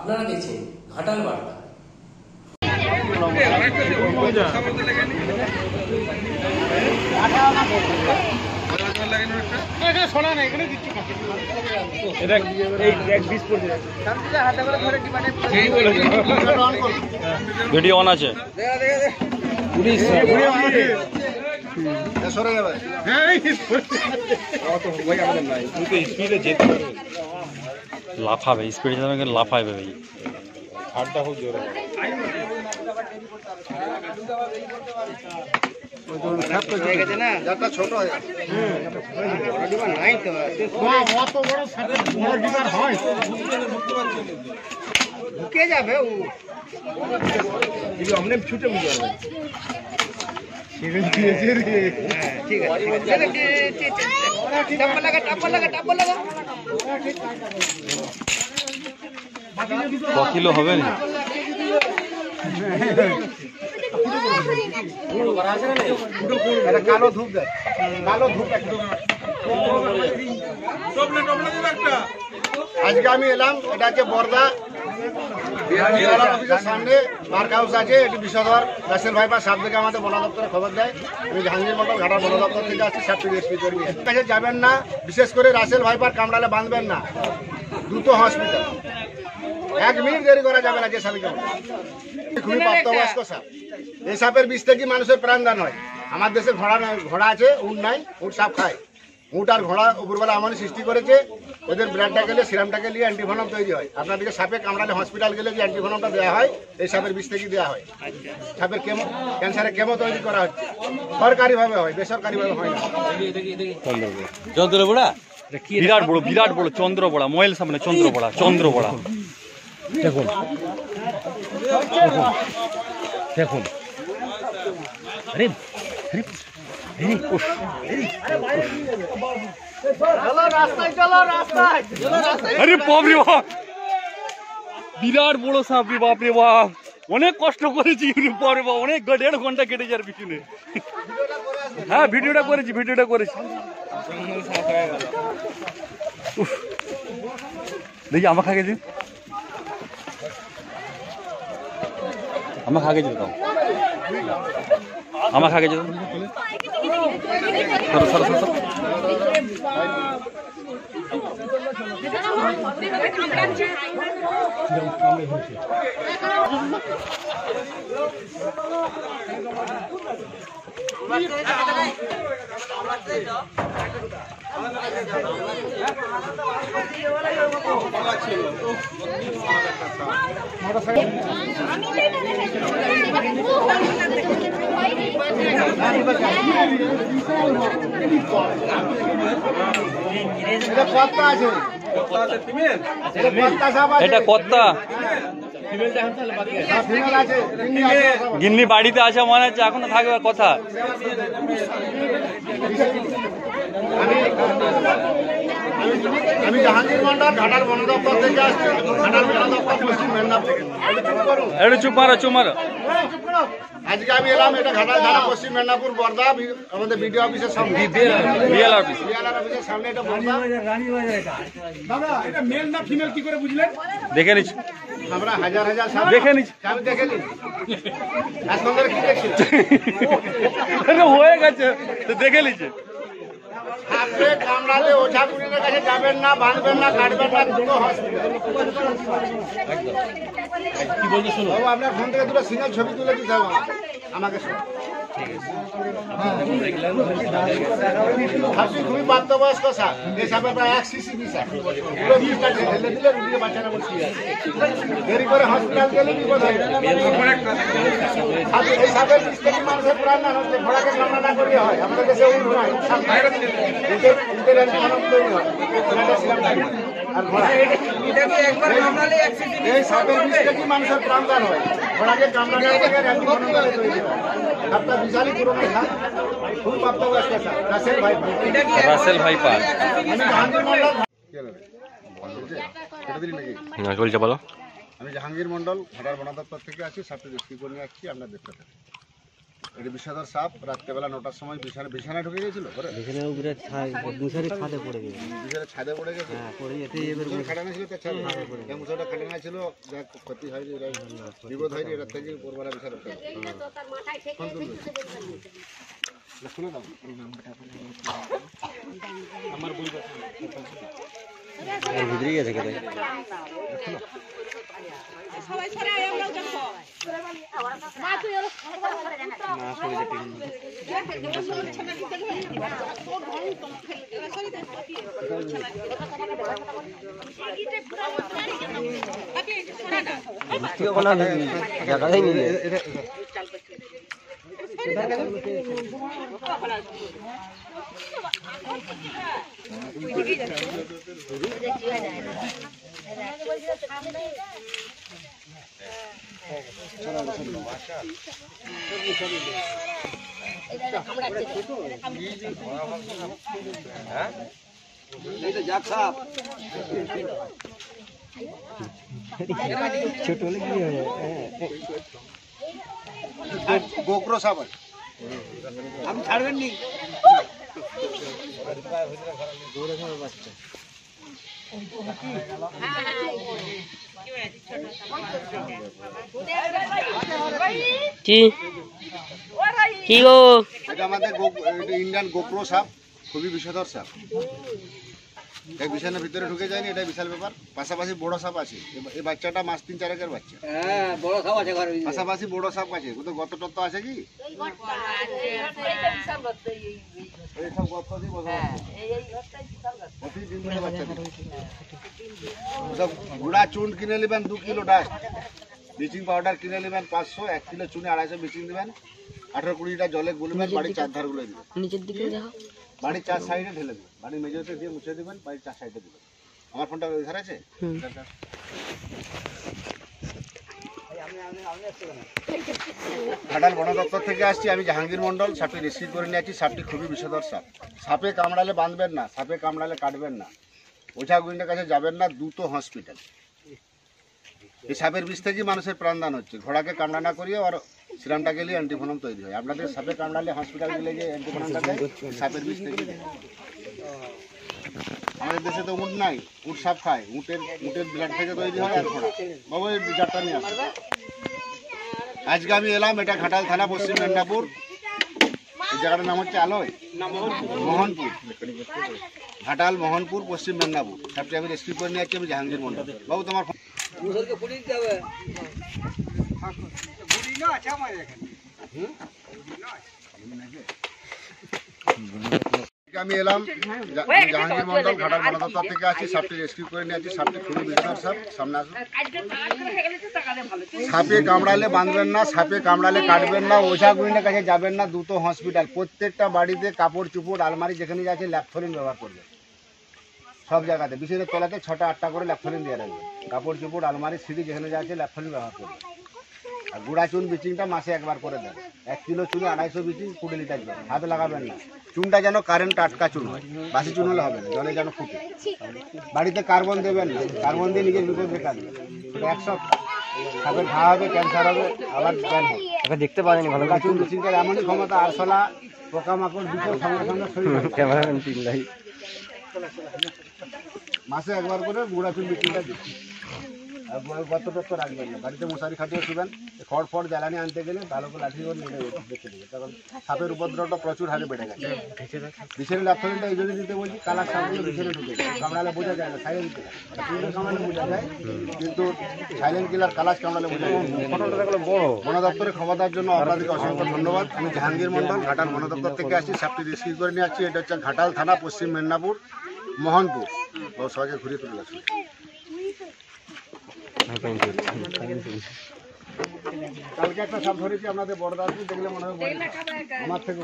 আপনারা দেখছেন ঘাটাল বার্তা। ভিডিও অন আছে। লাফাবে, স্পিডে যাবে কিন্তু লাফাবে ভাই। হাতটা খুব জোরে। ঢুকে যাবে ও আপনি ছুটে বুঝে যাবেন। ঠিক আছে টাপ্পা লাগা কিলো হবে না? কালো ধূপ দেয়, কালো ধূপ। আজকে আমি এলাম, এটা হচ্ছে বর্দা অফিসের সামনে পার্ক হাউস আছে। এটি বিষধর রাসেল ভাইপার সাপ থেকে আমাদের বন দপ্তরে খবর দেয়। আমি জাহাঙ্গীর মন্ডল ঘাটাল বন দপ্তর থেকে আসছি। সাপটি রেস্কিউ করবি কাছে যাবেন না, বিশেষ করে রাসেল ভাইপার কামড়ালে বাঁধবেন না, দ্রুত হসপিটাল। 1 মিনিট দেরি করা যাবে না। যে সাপে খুবই প্রাপ্তবয়স্ক সাপ। এই সাপের বিষ থেকে মানুষের প্রাণদান হয়। আমার দেশে ঘোড়া আছে, উট নাই। উট সাপ খায়। উট আর ঘোড়া উপরবেলা এমনই সৃষ্টি করেছে, ওদের ব্লাডটা গেলে সিরামটাকে নিয়ে অ্যান্টিভেনম তৈরি হয়। আপনাদেরকে সাপে কামড়ালে হসপিটাল গেলে যে অ্যান্টিভেনমটা দেওয়া হয়, এই সাপের বিষ থেকে দেওয়া হয়। সাপের কেমো, ক্যান্সারের কেমো তৈরি করা হচ্ছে। সরকারিভাবে হয়, বেসরকারিভাবে হয় না। চন্দ্রবড়া বিরাট বড়, বিরাট বড় চন্দ্রবড়া। মোবাইল সামনে চন্দ্রবড়া, চন্দ্রবড়া দেখুন, দেখুন। আরে আরে বাপ রে বাপ, বিরাট বড় সাপ রে বাপ রে বাপ। অনেক কষ্ট করেছি বাপ রে বাপ, অনেক 1.5 ঘন্টা কেটে যাওয়ার পিছনে। হ্যাঁ ভিডিওটা করেছি। দেখি আমাকে আগে দিন, আমাকে আগে যেতাম, আমাকে আগে যেতাম। এটা কত্তা গিন্নি বাড়িতে আছে মনে হচ্ছে, এখনো থাকবে কথা। আমি জাহাঙ্গীর মন্ডল ঘাটাল বন দপ্তর থেকে আসছি। ঘাটাল বন দপ্তর পশ্চিম মেদিনীপুর। একটু চুপ মারো। আজকে আমি এলাম, এটা ঘাটাল থানা পশ্চিম মেদিনীপুর বর্দা আমাদের বিডিও অফিসের সামনে, বিএলআর অফিসের সামনে। এটা বর্দা। দাদা এটা মেল না ফিমেল কি করে বুঝলেন? দেখে নিচ্ছি আমরা হাজার সাপ দেখে নিচ্ছি। আমি দেখে নিই এখন ধরে কি দেখছি হয়ে গেছে, দেখে নিচ্ছে। আপনি কামড়ালে ওঝা গুলির কাছে যাবেন না, বাঁধবেন না, কাটবেন না, দুটো হসপিটাল। কি বলতে শুনো, আপনার ফোন থেকে দুটো সিঙ্গেল ছবি তুলে দিতে হবে আমাকে। সাপটি খুবই প্রাপ্তবয়স্ক সাপ। এই সাপের প্রায় 1 cc বিষ আছে। পুরো বিষটা ঢেলে দিলে রুগীর বাচ্চারা বসে আছে। দেরি করে হসপিটাল গেলে বিপদ হয়। এই সাপের বিষ থেকে মানুষের প্রাণ না হচ্ছে, ঘোড়াকে কামড়া না করলে হয়। আমাদের দেশে উঠ নয়, আর ঘোড়া এই সাপের বিষ থেকে মানুষের প্রাণদান হয়। ঘোড়াকে কামড়া না করে সাপটা বিশালই পুরনো সাপ, খুব প্রাপ্তবয়স্ক সাপ। Russell viper. আমি জাহাঙ্গীর মন্ডল। চলছে বলো। আমি জাহাঙ্গীর মন্ডল ঘাটাল বন দপ্তর থেকে আসছি। সাপটি রেস্কিউ করে নিয়ে আসছি, আপনার দেখতে থাকুন। এটি বিষধর সাপ রাত্রেবেলা 9টার সময় বিছানায় ঢুকে গেছিল ঘরে। এখানে উপরে মুসারি ছাদে পড়ে গেছে। বিছানায় ছাদে পড়ে গেছে। হ্যাঁ পড়ে যেতে এবার মুসুর খাটানো ছিল তার ছাদে পড়ে গেছে। মুসুরটা খাটানো ছিল, যাক ক্ষতি হয়নি, এটা বিপদ হয়নি, এটা থেকে উপরবেলা বিছানা ফেলে। খুলে দাও। এর ভিতরেই গেছে কেটে। সবাই সরে আয়, আমরা দেখো মা তুই ওর না পড়ে যেতে বুঝতে পারো না, জায়গায় নিয়ে ছোট হলে কি হবে? গোকরো সাপ আছে। আমি ছাড়বেন নি দৌড়ে খাওয়ার বাচ্চা। কি কি গো? এটা আমাদের ইন্ডিয়ান গোকরো সাপ, খুবই বিষধর সাপ। এই বিছানার ভিতরে ঢুকে যায়নি, এটা বিশাল ব্যাপার। পাশাপাশি বড় সাপ আছে। এই বাচ্চাটা মাস 3-4 বাচ্চা। হ্যাঁ বড় সাপ আছে ঘরে। পাশাপাশি বড় সাপ আছে। কোথাও গত টত্ত আছে কি? এই সব গত দিয়ে বসে আছে। প্রতিদিন ধরে বাচ্চা দিচ্ছে। সব গুঁড়া চুন কিনে নেবেন 2 কিলো ডাস্ট, ব্লিচিং পাউডার কিনে নেবেন 500, 1 কিলো চুনে 250 ব্লিচিং দেবেন, 18-20টা জলে গুলবেন, বাড়ির 4 ধার গুলে দিবেন। নিচের দিকে দেখো, বাড়ির 4 সাইডে ঢেলে দেবেন, বাড়ির মেঝেতে দিয়ে মুছে দেবেন, বাড়ির 4 সাইডে দেবেন। আমার ফোনটা ওই ধারে আছে। ঘাটাল বন দপ্তর থেকে আসছি, আমি জাহাঙ্গীর মন্ডল। সাপটি রেস্কিউ করে নিয়ে আসছি। সাপটি খুবই বিষধর সাপ। সাপে কামড়ালে বাঁধবেন না, সাপে কামড়ালে কাটবেন না, ওঝা গুইন্ডের কাছে যাবেন না, দ্রুত হসপিটাল। এই সাপের বিষ থেকেই মানুষের প্রাণদান হচ্ছে। ঘোড়াকে কামড়া না করিয়ে আর সিরামটা গেলে অ্যান্টিভেনম তৈরি হয়। আপনাদের সাপে কামড়ালে হসপিটাল গেলে যে অ্যান্টিভেনমটা দেয়, সাপের বিষ থেকে দেয়। আমাদের দেশে তো উট নাই, উট সাপ খায়, উটের ব্লাড থেকে তৈরি হয়। আর ঘোড়া বাবু এই জাতটা নিয়ে আসে। আজকে আমি এলাম, এটা ঘাটাল থানা, পশ্চিম মেদিনীপুর। এই জায়গাটার নাম হচ্ছে আলোয় মোহনপুর, ঘাটাল মোহনপুর, পশ্চিম মেদিনীপুর। সাপটি আমি রেস্কিউ করে নিয়ে আসছি, আমি জাহাঙ্গীর মন্ডল। বাবু তোমার আমি এলাম, জাহাঙ্গীর মন্ডল, ঘাটাল বন দপ্তর থেকে আসছি। সাপটি রেস্কিউ করে নিয়ে আসছি। সাপটি খুবই বিষধর সাপ। সামনে আসুন। সাপে কামড়ালে বাঁধবেন না, সাপে কামড়ালে কাটবেন না, ওঝা গুইন্ডের কাছে যাবেন না, দ্রুত হসপিটাল। প্রত্যেকটা বাড়িতে কাপড় চুপড় আলমারি যেখানে যাচ্ছে ল্যাপথলিন ব্যবহার করবেন। সব জায়গাতে বিশেষ তলাতে 6টা-8টা করে ল্যাপথলিন দিয়ে রাখবেন। কাপড় চুপড় আলমারি সিঁড়ি যেখানে যাচ্ছে ল্যাপথলিন ব্যবহার করবেন। আর গুঁড়া চুন ব্লিচিংটা মাসে একবার করে দেন। 1 কিলো চুনে 250 ব্লিচিং 20 লিটার জল। হাতে লাগাবেন না। চুনটা যেন কারেন্ট টাটকা চুন হয়, বাসি চুন হলে হবে না, জলে যেন ফুটে। বাড়িতে কার্বন দেবেন না, কার্বন দিয়ে নিজের বিপদ দেখা দেবে। 1 সপ্তাহ সাপের ঘা হবে, ক্যান্সার হবে, আবার জ্ঞান হবে। ওকে দেখতে পারেনি ভালো গুঁড়া চুন ব্লিচিংটার এমনই ক্ষমতা, আরশোলা পোকামাকড় বিপদ সঙ্গে সঙ্গে শরীর ক্যামেরাম্যান চিল্লাই। মাসে একবার করে গুঁড়া চুন ব্লিচিংটা দিন। আর গত টত্ত রাখবেন না। বাড়িতে মশারি খাটিয়ে শুবেন। খড় ফড় জ্বালানি আনতে গেলে ভালো করে লাঠি করে নিয়ে দেখে দেবে, কারণ সাপের উপদ্রবটা প্রচুর হারে বেড়ে গেছে। বিছানে ল্যাপথলিনটা এই জন্য দিতে বলছি, কালার সাপগুলো বিছানে ঢুকে কামড়ালে বোঝা যায় না, সাইলেন্ট কিলার। কামড়ালে বোঝা যায়, কিন্তু সাইলেন্ট কিলার কালার কামড়ালে বোঝা যায়। বন দপ্তরে খবর দেওয়ার জন্য আপনাদেরকে অসংখ্য ধন্যবাদ। আমি জাহাঙ্গীর মন্ডল, ঘাটাল বন দপ্তর থেকে আসছি। সাপটি রেস্কিউ করে নিয়ে আসছি। এটা হচ্ছে ঘাটাল থানা, পশ্চিম মেদিনীপুর, মোহনপুর। বহু সহজে ঘুরিয়ে তুলে আসছে। কালকে একটা সাপ ধরেছি আপনাদের বড়দাসপুর, দেখলে মনে হয় আমার থেকে